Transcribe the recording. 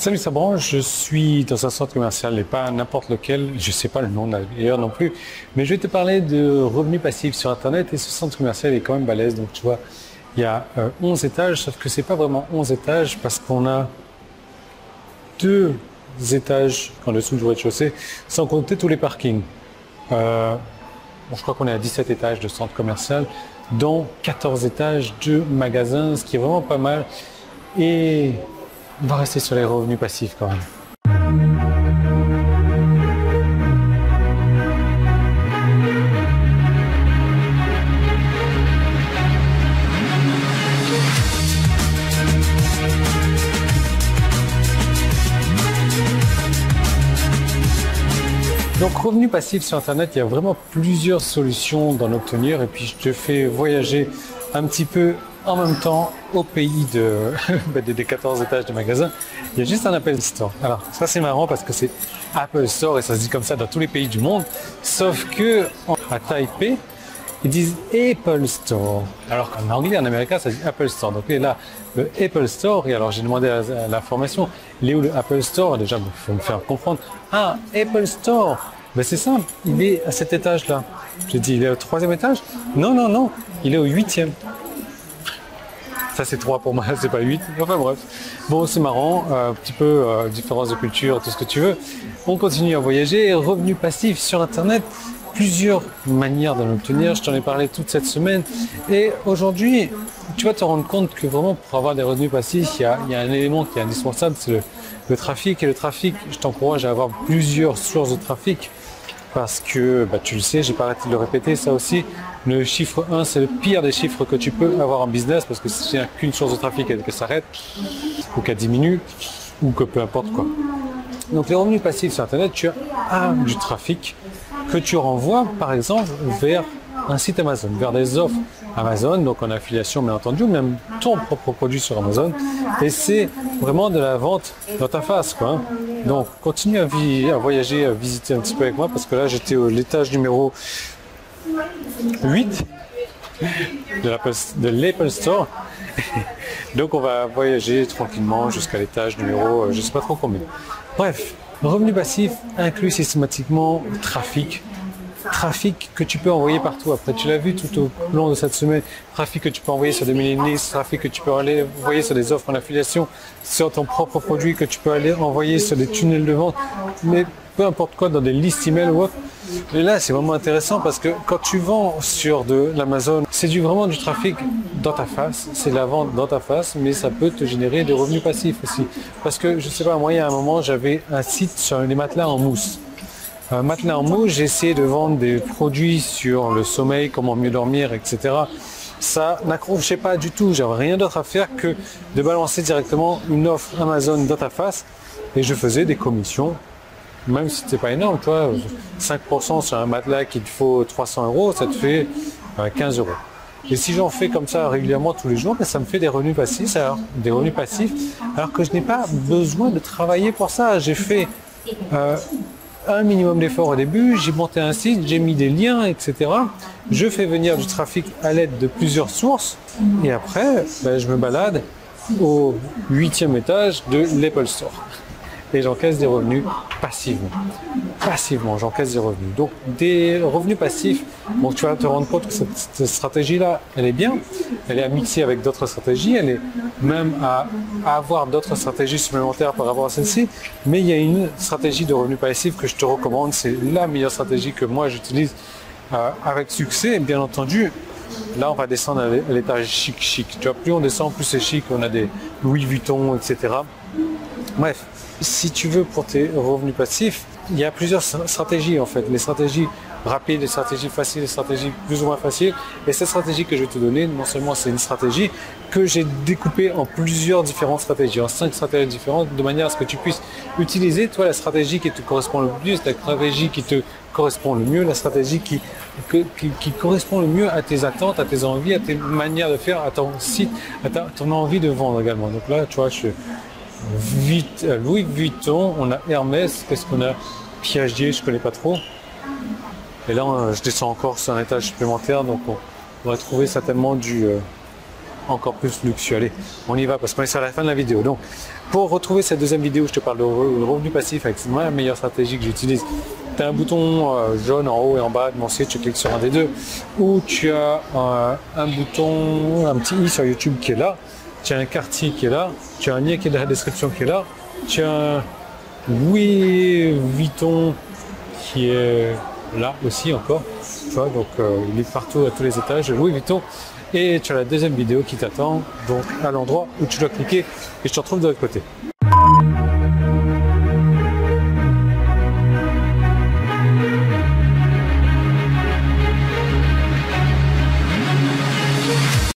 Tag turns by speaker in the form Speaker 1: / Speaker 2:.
Speaker 1: Salut Sabran, je suis dans un centre commercial et pas n'importe lequel, je sais pas le nom d'ailleurs non plus, mais je vais te parler de revenus passifs sur Internet et ce centre commercial est quand même balèze. Donc tu vois, il y a 11 étages, sauf que c'est pas vraiment 11 étages parce qu'on a 2 étages en dessous du rez-de-chaussée, sans compter tous les parkings. Je crois qu'on est à 17 étages de centre commercial, dont 14 étages de magasins, ce qui est vraiment pas mal. Et on va rester sur les revenus passifs quand même. Donc revenus passifs sur Internet, il y a vraiment plusieurs solutions d'en obtenir et puis je te fais voyager un petit peu en même temps au pays des 14 étages de magasins. Il y a juste un Apple Store. Alors ça c'est marrant parce que c'est Apple Store et ça se dit comme ça dans tous les pays du monde, sauf que à Taipei, ils disent Apple Store. Alors qu'en anglais, en américain, ça dit Apple Store. Donc là, le Apple Store, et alors j'ai demandé à l'information, il est où le Apple Store? Déjà, il faut me faire comprendre. Ah, Apple Store. Ben c'est simple, il est à cet étage-là. J'ai dit, il est au 3e étage? Non, non, non, il est au 8e. Ça c'est 3 pour moi, c'est pas 8. Enfin bref. Bon, c'est marrant, un petit peu différence de culture, tout ce que tu veux. On continue à voyager, revenus passifs sur Internet. Plusieurs manières d'en obtenir, je t'en ai parlé toute cette semaine et aujourd'hui tu vas te rendre compte que vraiment pour avoir des revenus passifs il y a un élément qui est indispensable, c'est le trafic. Et le trafic, je t'encourage à avoir plusieurs sources de trafic parce que tu le sais, j'ai pas arrêté de le répéter ça aussi, le chiffre 1 c'est le pire des chiffres que tu peux avoir en business parce que si tu n'as qu'une source de trafic et qu'elle s'arrête ou qu'elle diminue ou que peu importe quoi. Donc les revenus passifs sur Internet, tu as du trafic que tu renvoies par exemple vers un site Amazon, vers des offres Amazon, donc en affiliation bien entendu, même ton propre produit sur Amazon, et c'est vraiment de la vente dans ta face quoi. Donc continue à voyager, à visiter un petit peu avec moi parce que là j'étais à l'étage numéro 8 de l'Apple Store. Donc on va voyager tranquillement jusqu'à l'étage numéro je sais pas trop combien. Bref, revenus passifs inclut systématiquement trafic que tu peux envoyer partout. Après, tu l'as vu tout au long de cette semaine, trafic que tu peux envoyer sur des mailing lists, trafic que tu peux aller envoyer sur des offres en affiliation, sur ton propre produit, que tu peux aller envoyer sur des tunnels de vente, mais peu importe quoi, dans des listes email ou autre. Et là, c'est vraiment intéressant parce que quand tu vends sur de l'Amazon, c'est vraiment du trafic dans ta face, c'est la vente dans ta face, mais ça peut te générer des revenus passifs aussi. Parce que, je sais pas, moi, il y a un moment, j'avais un site sur les matelas en mousse. Matelas en mousse, j'ai essayé de vendre des produits sur le sommeil, comment mieux dormir, etc. Ça n'accrochait pas du tout, j'avais rien d'autre à faire que de balancer directement une offre Amazon dans ta face et je faisais des commissions. Même si c'était pas énorme, tu vois, 5% sur un matelas qu'il te faut 300 €, ça te fait 15 €. Et si j'en fais comme ça régulièrement tous les jours, ça me fait des revenus passifs, alors que je n'ai pas besoin de travailler pour ça. J'ai fait un minimum d'efforts au début, j'ai monté un site, j'ai mis des liens, etc. Je fais venir du trafic à l'aide de plusieurs sources et après, je me balade au 8e étage de l'Apple Store. Et j'encaisse des revenus passivement. Passivement, j'encaisse des revenus. Donc des revenus passifs, bon, tu vas te rendre compte que cette stratégie-là, elle est bien, elle est à mixer avec d'autres stratégies, elle est même à avoir d'autres stratégies supplémentaires par rapport à celle-ci, mais il y a une stratégie de revenus passifs que je te recommande, c'est la meilleure stratégie que moi j'utilise avec succès, bien entendu. Là, on va descendre à l'étage chic. Tu vois, plus on descend, plus c'est chic, on a des Louis Vuitton, etc. Bref. Si tu veux pour tes revenus passifs, il y a plusieurs stratégies en fait. Les stratégies rapides, les stratégies faciles, les stratégies plus ou moins faciles. Et cette stratégie que je vais te donner, non seulement c'est une stratégie que j'ai découpée en plusieurs différentes stratégies, en 5 stratégies différentes, de manière à ce que tu puisses utiliser toi la stratégie qui te correspond le plus, la stratégie qui te correspond le mieux, la stratégie qui correspond le mieux à tes attentes, à tes envies, à tes manières de faire, à ton site, à ton envie de vendre également. Donc là, tu vois, Louis Vuitton, on a Hermès, qu'est-ce qu'on a? Piaget, je connais pas trop. Et là, je descends encore sur un étage supplémentaire, donc on va trouver certainement du encore plus luxueux. Allez, on y va parce qu'on est sur la fin de la vidéo. Donc, pour retrouver cette deuxième vidéo, je te parle de revenu passif avec ma meilleure stratégie que j'utilise. Tu as un bouton jaune en haut et en bas de mon site, tu cliques sur un des deux, ou tu as un bouton, un petit i sur YouTube qui est là, tu as un quartier qui est là, tu as un lien qui est dans la description qui est là, tu as un Louis Vuitton qui est là aussi encore, tu vois, donc il est partout à tous les étages, Louis Vuitton, et tu as la deuxième vidéo qui t'attend, donc à l'endroit où tu dois cliquer, et je te retrouve de l'autre côté.